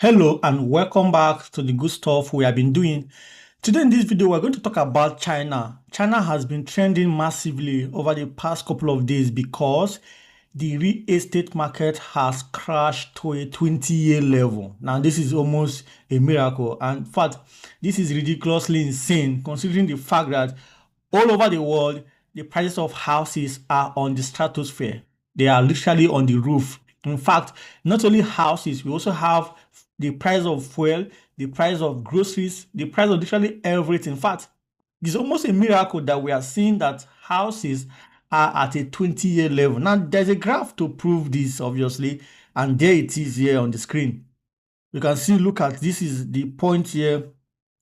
Hello and welcome back to the good stuff we have been doing. Today in this video, we're going to talk about China. China has been trending massively over the past couple of days because the real estate market has crashed to a 20-year level. Now, this is almost a miracle. And in fact, this is ridiculously insane considering the fact that all over the world, the prices of houses are on the stratosphere. They are literally on the roof. In fact, not only houses, we also have the price of fuel, the price of groceries, the price of literally everything. In fact, it's almost a miracle that we are seeing that houses are at a 20-year level. Now, there's a graph to prove this, obviously, and there it is here on the screen. You can see, look at this is the point here.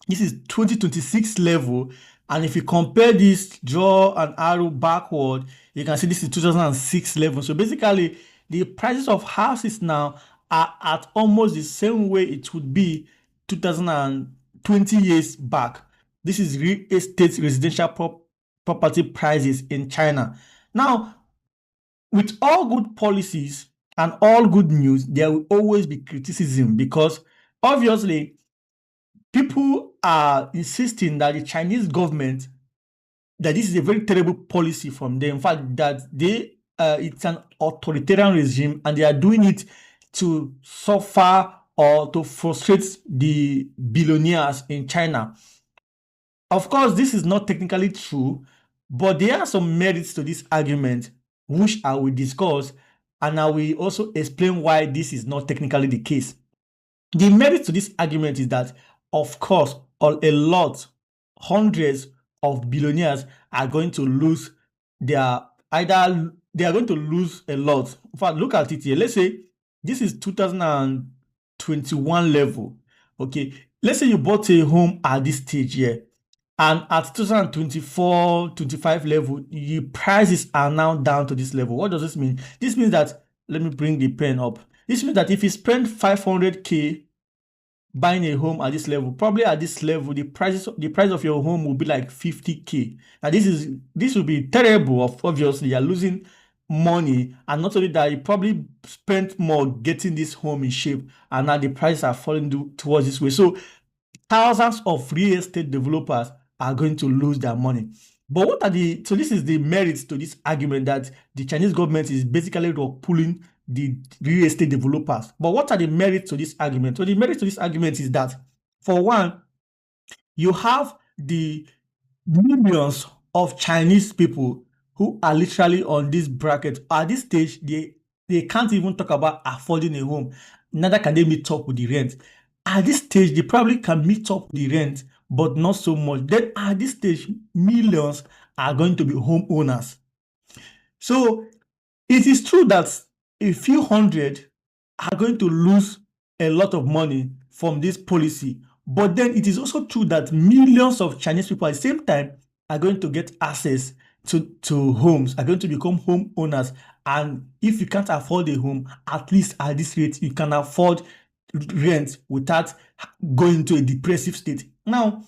This is 2026 level, and if you compare this, draw an arrow backward, you can see this is 2006 level. So basically, the prices of houses now are at almost the same way it would be 2020 years back. This is real estate residential property prices in China. Now, with all good policies and all good news, there will always be criticism because obviously people are insisting that the Chinese government, that this is a very terrible policy from them. In fact, that it's an authoritarian regime and they are doing it to suffer or to frustrate the billionaires in China. Of course, this is not technically true, but there are some merits to this argument, which I will discuss, and I will also explain why this is not technically the case. The merit to this argument is that, of course, hundreds of billionaires are going to lose they are going to lose a lot. In fact, look at it here. Let's say this is 2021 level. Okay, let's say you bought a home at this stage here, and at 2024-25 level, the prices are now down to this level. What does this mean? This means that, let me bring the pen up. This means that if you spend 500K buying a home at this level, probably at this level, the price of your home will be like 50K. Now this will be terrible. Obviously, you're losing money, and not only that, you probably spent more getting this home in shape, and now the prices are falling towards this way. So thousands of real estate developers are going to lose their money. But so this is the merits to this argument that the Chinese government is basically pulling the real estate developers. But what are the merits to this argument? So the merits to this argument is that, for one, you have the millions of Chinese people who are literally on this bracket. At this stage, they can't even talk about affording a home. Neither can they meet up with the rent. At this stage, they probably can meet up with the rent, but not so much. Then at this stage, millions are going to be homeowners. So it is true that a few hundred are going to lose a lot of money from this policy. But then it is also true that millions of Chinese people at the same time are going to get access to homes, are going to become homeowners. And if you can't afford a home, at least at this rate, you can afford rent without going to a depressive state. Now,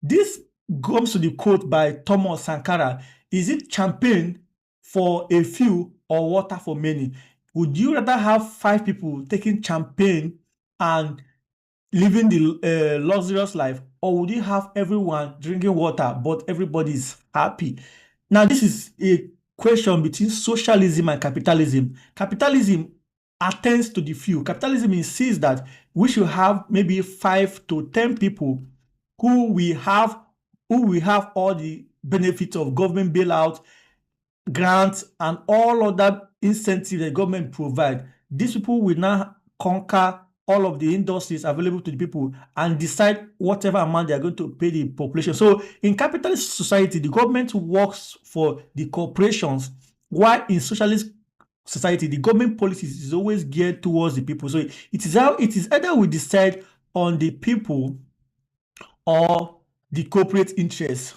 this comes to the quote by Thomas Sankara: is it champagne for a few or water for many? Would you rather have 5 people taking champagne and living the luxurious life, or would you have everyone drinking water but everybody is happy? Now, this is a question between socialism and capitalism. Capitalism attends to the few. Capitalism insists that we should have maybe 5 to 10 people who will have all the benefits of government bailout, grants, and all other incentives the government provide. These people will now conquer all of the industries available to the people and decide whatever amount they are going to pay the population. So in capitalist society, the government works for the corporations, while in socialist society, the government policies is always geared towards the people. So it is either we decide on the people or the corporate interests.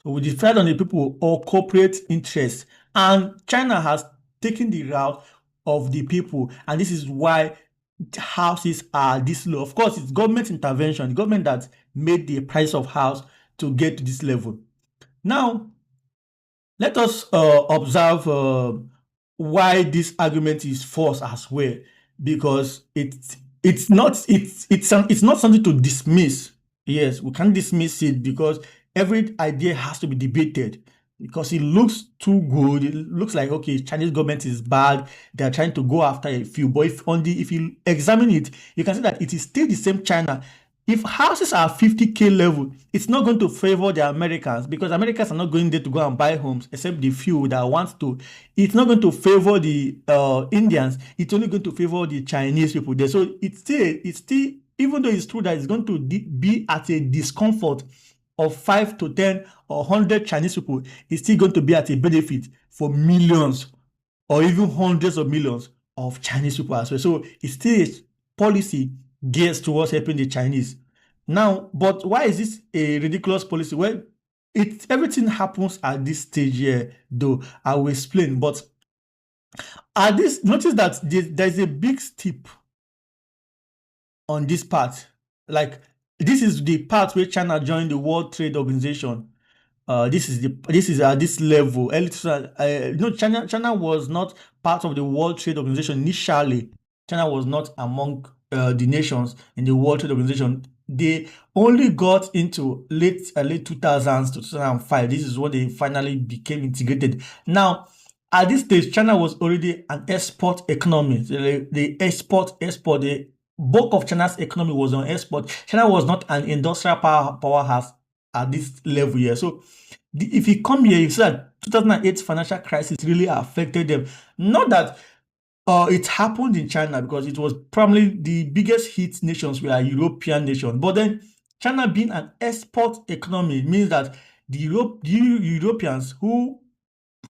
So we decide on the people or corporate interests. And China has taken the route of the people, and this is why houses are this low. Of course, it's government intervention, the government that made the price of house to get to this level. Now, let us observe why this argument is false as well, because it's not something to dismiss. Yes, we can't dismiss it because every idea has to be debated because it looks too good. It looks like okay, Chinese government is bad. They're trying to go after a few, but if you examine it, you can see that it is still the same China. If houses are 50K level, it's not going to favor the Americans because Americans are not going there to go and buy homes except the few that want to. It's not going to favor the Indians. It's only going to favor the Chinese people there. So it's still, even though it's true that it's going to be at a discomfort of 5 to 10 or 100 Chinese people, it's still going to be at a benefit for millions or even hundreds of millions of Chinese people as well. So it's still a policy geared towards helping the Chinese. Now, but why is this a ridiculous policy? Well, everything happens at this stage here, though. I will explain. But at this, notice that there's a big steep on this part. Like this is the part where China joined the World Trade Organization. This is at this level. No, China was not part of the World Trade Organization initially. China was not among the nations in the World Trade Organization. They only got into late 2000s to 2005. This is when they finally became integrated. Now, at this stage, China was already an export economy. The export. The bulk of China's economy was on export. China was not an industrial powerhouse at this level here. So if you come here, you see that 2008 financial crisis really affected them. Not that it happened in China because it was probably the biggest hit nations were European nations. But then China being an export economy means that the Europeans who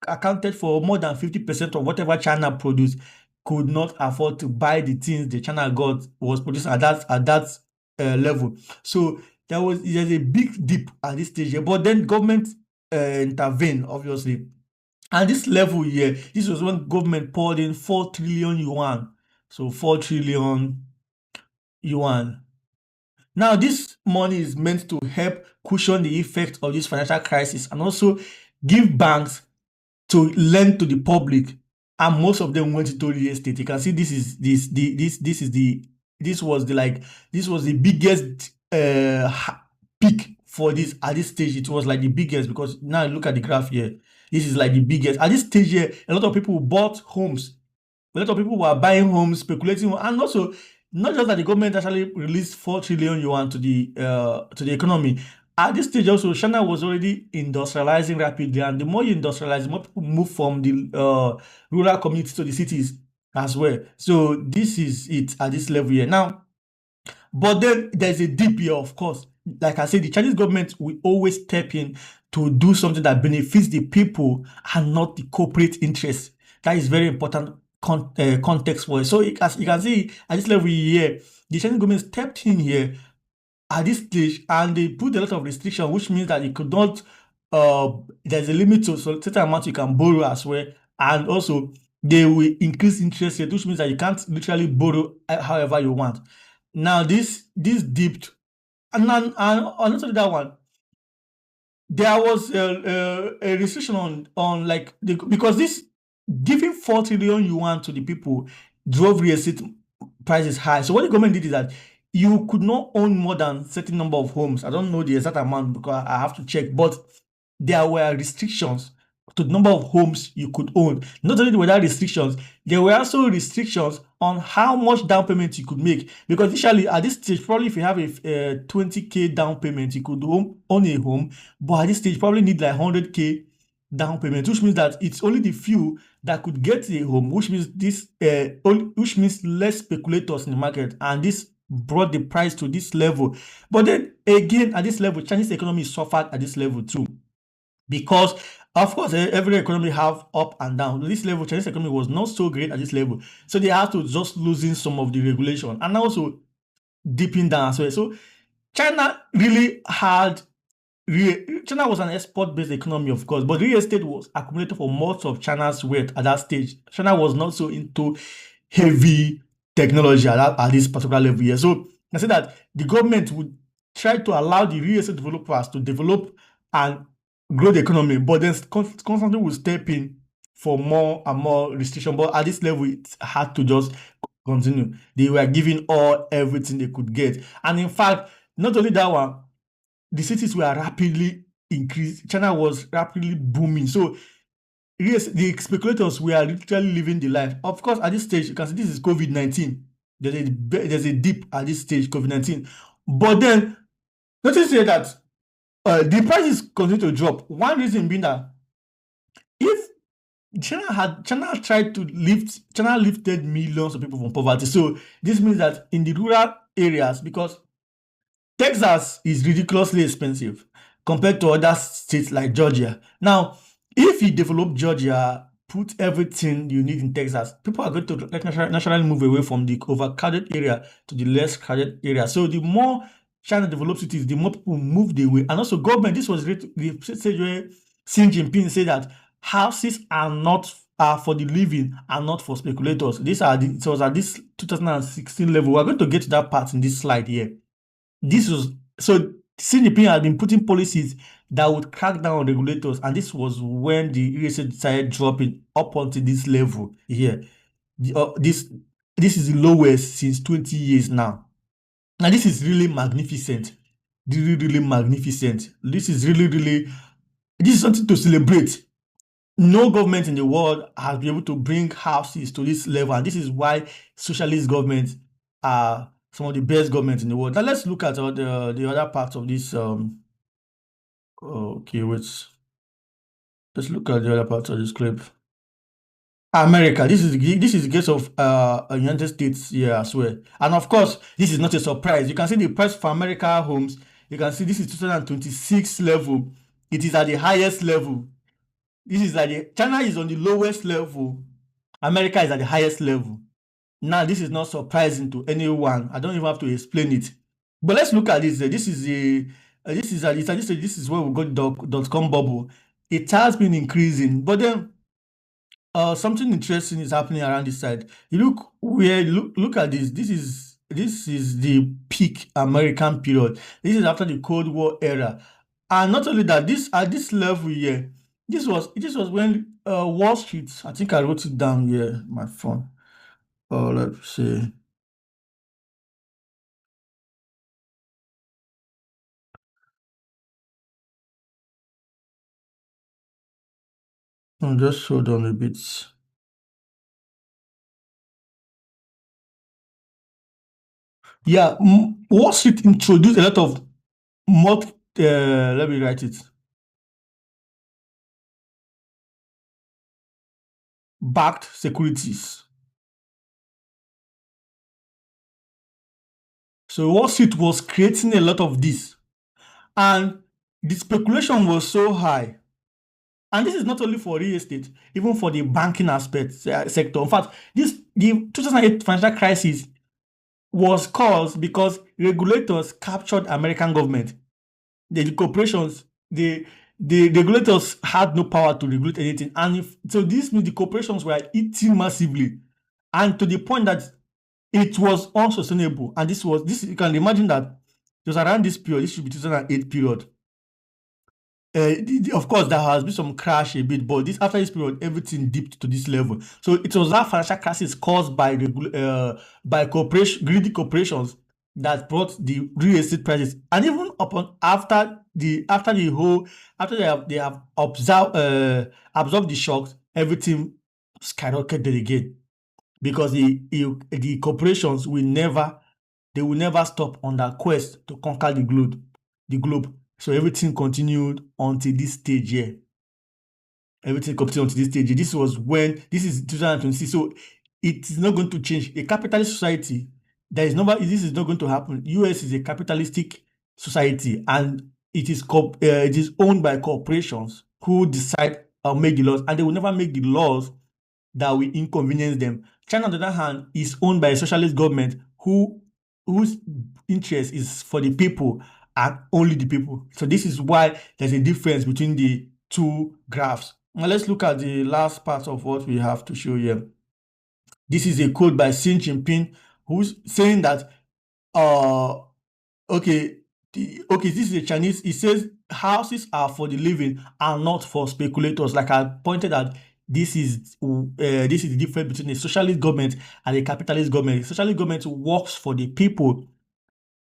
accounted for more than 50% of whatever China produced could not afford to buy the things the China got was producing at that level. So there's a big dip at this stage here, but then government intervened obviously. And this level here, this was when government poured in 4 trillion yuan. So 4 trillion yuan. Now, this money is meant to help cushion the effect of this financial crisis and also give banks to lend to the public, and most of them went into real estate. You can see this was the biggest peak for this at this stage. It was like the biggest because now look at the graph here. This is like the biggest at this stage here. A lot of people bought homes. A lot of people were buying homes, speculating, and also not just that the government actually released 4 trillion yuan to the economy. At this stage also, China was already industrializing rapidly, and the more you industrialize, the more people move from the rural communities to the cities as well. So this is it at this level here. Now, but then there's a dip here, of course. Like I said, the Chinese government will always step in to do something that benefits the people and not the corporate interests. That is very important context for it. So as you can see, at this level here, the Chinese government stepped in here at this stage and they put a lot of restriction, which means that you could not, there's a limit to certain amount you can borrow as well. And also, they will increase interest rate, which means that you can't literally borrow however you want. Now, this dipped, and also that one, there was a restriction on like because this giving 4 trillion yuan to the people drove real estate prices high. So what the government did is that you could not own more than certain number of homes. I don't know the exact amount because I have to check, but there were restrictions to the number of homes you could own. Not only were there restrictions, there were also restrictions on how much down payment you could make. Because initially, at this stage, probably if you have a 20K down payment, you could own a home. But at this stage, you probably need like 100K down payment, which means that it's only the few that could get a home, which means which means less speculators in the market, and this brought the price to this level. But then again, at this level, Chinese economy suffered at this level too, because of course every economy have up and down. This level, Chinese economy was not so great at this level, so they had to just losing some of the regulation and also dipping down as well. So China really had China was an export-based economy, of course, but real estate was accumulated for most of China's wealth at that stage. China was not so into heavy technology at this particular level here. So I say that the government would try to allow the real estate developers to develop and grow the economy, but then constantly will step in for more and more restriction. But at this level, it had to just continue. They were giving all everything they could get. And in fact, not only that one, the cities were rapidly increased. China was rapidly booming. So yes, the speculators were literally living the life. Of course, at this stage, you can see this is COVID-19. There's a dip at this stage, COVID-19. But then, notice here that the prices continue to drop. One reason being that if China lifted millions of people from poverty. So this means that in the rural areas, because Texas is ridiculously expensive compared to other states like Georgia. Now, if you develop Georgia, put everything you need in Texas, people are going to naturally move away from the overcrowded area to the less crowded area. So the more China develops cities, the more people move the way. And also government, this was the stage where Xi Jinping said that houses are for the living and not for speculators. It was at this 2016 level. We're going to get to that part in this slide here. This was so Xi Jinping had been putting policies that would crack down on regulators, and this was when the ESA decided dropping up onto this level here. This is the lowest since 20 years now. And this is really magnificent. Really, really magnificent. This is something to celebrate. No government in the world has been able to bring houses to this level, and this is why socialist governments are some of the best governments in the world. Now let's look at the other parts of this. Okay, let's look at the other parts of this clip. America. This is the case of United States here as well, and of course, this is not a surprise. You can see the price for America homes. You can see this is 2026 level. It is at the highest level. China is on the lowest level. America is at the highest level. Now, this is not surprising to anyone. I don't even have to explain it. But let's look at this. This is where we got dot-com bubble. It has been increasing, but then something interesting is happening around this side. Look at this. This is the peak American period. This is after the Cold War era, and not only that, at this level here, this was when Wall Street. I think I wrote it down here, my phone. Let's see. Just hold on a bit. Yeah, Wall Street introduced a lot of let me write it. Backed securities. So Wall Street was creating a lot of this, and the speculation was so high. And this is not only for real estate, even for the banking sector. In fact, the 2008 financial crisis was caused because regulators captured American government. The corporations, the regulators had no power to regulate anything, and so this means the corporations were eating massively, and to the point that it was unsustainable. And this you can imagine that it was around this period. This should be 2008 period. Of course, there has been some crash a bit, but after this period, everything dipped to this level. So it was that financial crisis caused by greedy corporations that brought the real estate prices, and even after they have absorbed the shocks, everything skyrocketed again, because the corporations will never stop on their quest to conquer the globe. So everything continued until this stage here. Everything continued until this stage. This is 2026. So it is not going to change. A capitalist society, this is not going to happen. US is a capitalistic society, and it is owned by corporations who decide or make the laws, and they will never make the laws that will inconvenience them. China, on the other hand, is owned by a socialist government whose interest is for the people and only the people. So this is why there's a difference between the two graphs. Now let's look at the last part of what we have to show here. This is a quote by Xi Jinping, who's saying that, this is a Chinese. He says houses are for the living and not for speculators. Like I pointed out, this is the difference between a socialist government and a capitalist government. A socialist government works for the people,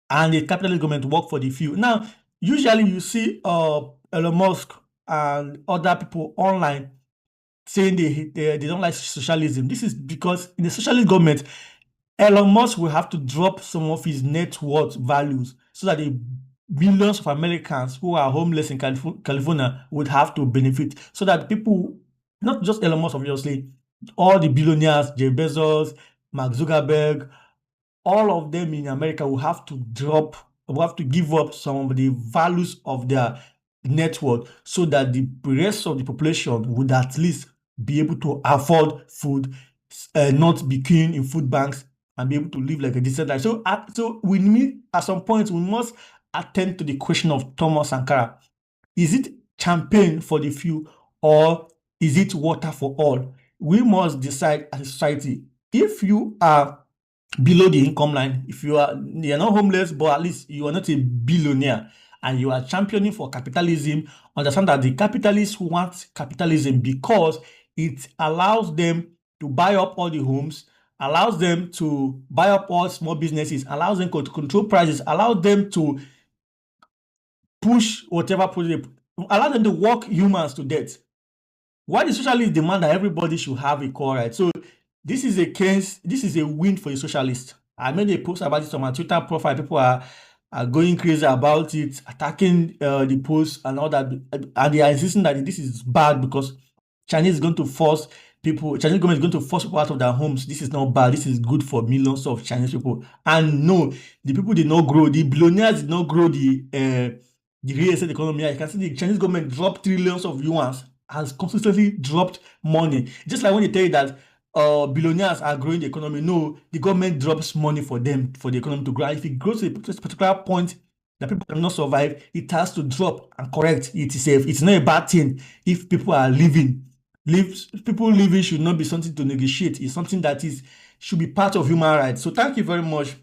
and a capitalist government work for the few. Now, usually you see Elon Musk and other people online saying they don't like socialism. This is because in a socialist government, Elon Musk will have to drop some of his net worth values so that the millions of Americans who are homeless in California would have to benefit. So that people, not just Elon Musk, obviously, all the billionaires, Jeff Bezos, Mark Zuckerberg, all of them in America will have to give up some of the values of their net worth so that the rest of the population would at least be able to afford food, not be queuing in food banks, and be able to live like a decent life. So we need, at some point, we must attend to the question of Thomas Sankara. Is it champagne for the few, or is it water for all? We must decide as a society. If you are below the income line, if you're not homeless, but at least you are not a billionaire, and you are championing for capitalism, understand that the capitalists want capitalism because it allows them to buy up all the homes, allows them to buy up all small businesses, allows them to control prices, allows them to push whatever project, allow them to work humans to death. Why the socialists demand that everybody should have equal rights? So this is a win for a socialist. I made a post about it on my Twitter profile. People are going crazy about it, attacking the post and all that, and they are insisting that this is bad because Chinese government is going to force people out of their homes. This is not bad. This is good for millions of Chinese people. And no, the people did not grow. The billionaires did not grow the real estate economy. You can see the Chinese government dropped trillions of yuan, has consistently dropped money. Just like when they tell you that billionaires are growing the economy, no, the government drops money for them, for the economy to grow. And if it grows to a particular point that people cannot survive, it has to drop and correct itself. It's not a bad thing if people are living. People living should not be something to negotiate. It's something that should be part of human rights. So thank you very much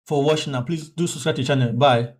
for watching, and please do subscribe to the channel. Bye.